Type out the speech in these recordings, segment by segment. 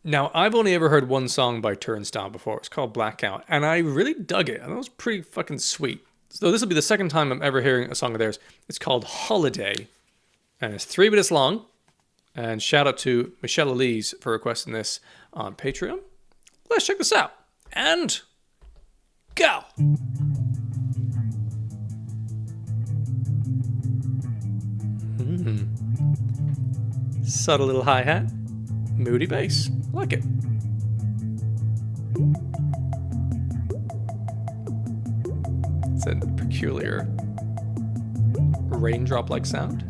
Now, I've only ever heard one song by Turnstile before. It's called Blackout, and I really dug it. I thought it was pretty fucking sweet. So this will be the second time I'm ever hearing a song of theirs. It's called Holiday, and it's 3 minutes long. And shout out to Michelle Elise for requesting this on Patreon. Let's check this out. And go! Subtle little hi-hat. Moody bass. I like it. It's a peculiar raindrop-like sound.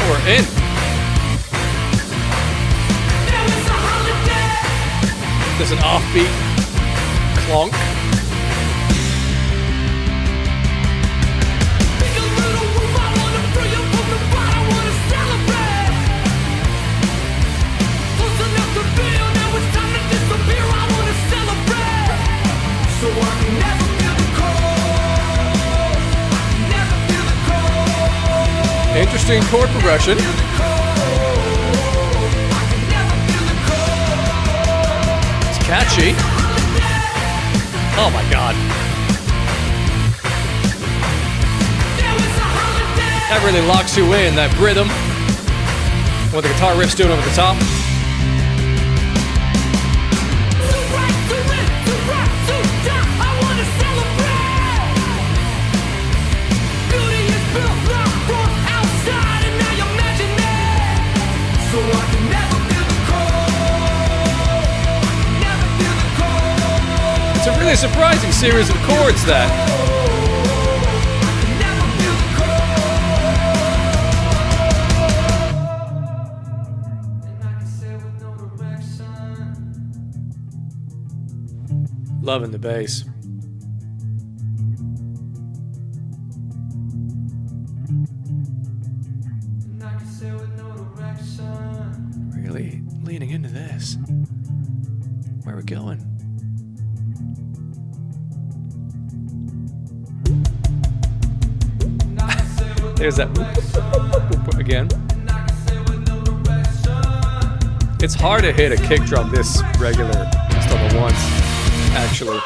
We're in. There's an offbeat clonk. Interesting chord progression. It's catchy. Oh my god. That really locks you in, that rhythm. What the guitar riff's doing over the top. It's a really surprising series of chords, that. Loving the bass. Really leaning into this. Where are we going? There's that again. It's hard to hit a kick drum this regular just on the once, actually.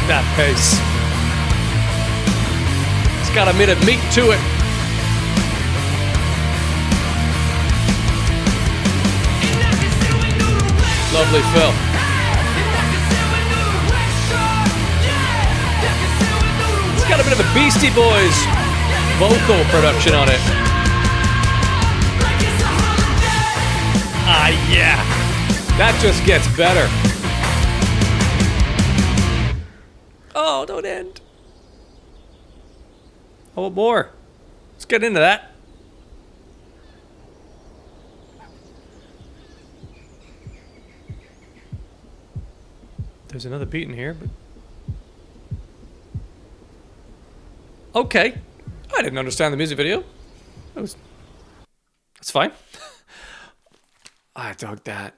That pace. It's got a bit of meat to it. Lovely fill. It's got a bit of a Beastie Boys vocal production on it. Ah, yeah. That just gets better. Oh, don't end. Oh, more. Let's get into that. There's another beat in here, but... Okay. I didn't understand the music video. That's fine. I dug that.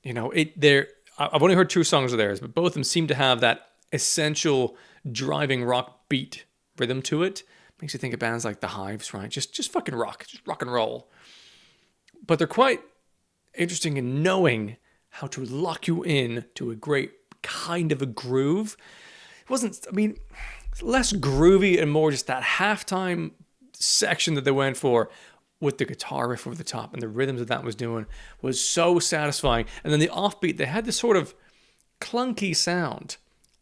You know, I've only heard 2 songs of theirs, but both of them seem to have that essential driving rock beat rhythm to it. Makes you think of bands like The Hives, right? Just fucking rock. Just rock and roll. But they're quite interesting in knowing how to lock you in to a great kind of a groove. It wasn't, I mean, less groovy and more just that halftime section that they went for with the guitar riff over the top and the rhythms that was doing was so satisfying. And then the offbeat, they had this sort of clunky sound,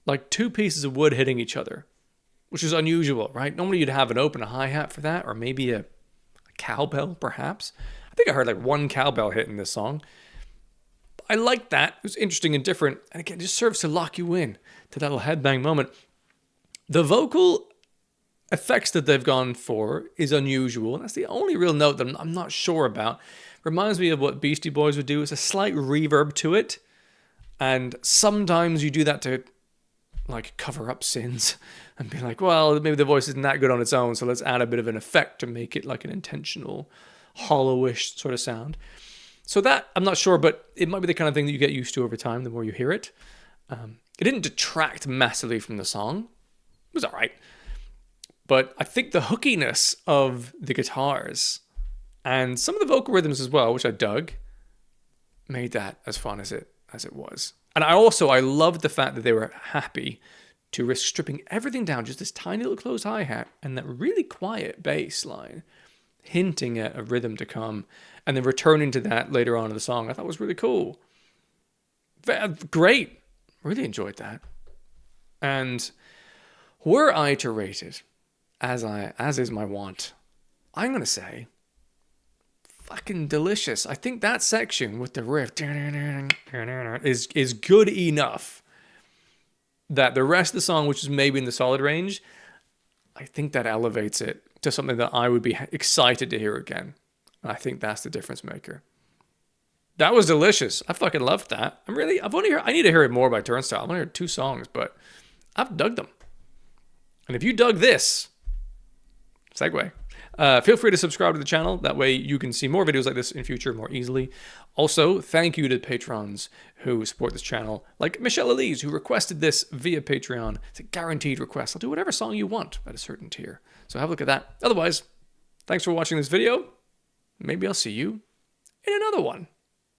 like 2 pieces of wood hitting each other, which is unusual, right? Normally you'd have an open hi-hat for that, or maybe a cowbell, perhaps. I think I heard like 1 cowbell hit in this song. I liked that. It was interesting and different. And again, it just serves to lock you in to that little headbang moment. The vocal effects that they've gone for is unusual. And that's the only real note that I'm not sure about. Reminds me of what Beastie Boys would do. It's a slight reverb to it. And sometimes you do that to like cover up sins and be like, well, maybe the voice isn't that good on its own, so let's add a bit of an effect to make it like an intentional hollowish sort of sound. So that, I'm not sure, but it might be the kind of thing that you get used to over time the more you hear it. It didn't detract massively from the song. It was all right. But I think the hookiness of the guitars and some of the vocal rhythms as well, which I dug, made that as fun as it was. And I loved the fact that they were happy to risk stripping everything down, just this tiny little closed hi-hat and that really quiet bass line, hinting at a rhythm to come, and then returning to that later on in the song. I thought was really cool. Great. Really enjoyed that. And were I to rate it, as is my wont, I'm going to say fucking delicious. I think that section with the riff is good enough that the rest of the song, which is maybe in the solid range, I think that elevates it to something that I would be excited to hear again. And I think that's the difference maker. That was delicious. I fucking loved that. I need to hear it more by Turnstile. I've only heard 2 songs, but I've dug them. And if you dug this, segue, feel free to subscribe to the channel. That way you can see more videos like this in future more easily. Also, thank you to patrons who support this channel, like Michelle Elise, who requested this via Patreon. It's a guaranteed request. I'll do whatever song you want at a certain tier. So have a look at that. Otherwise, thanks for watching this video. Maybe I'll see you in another one.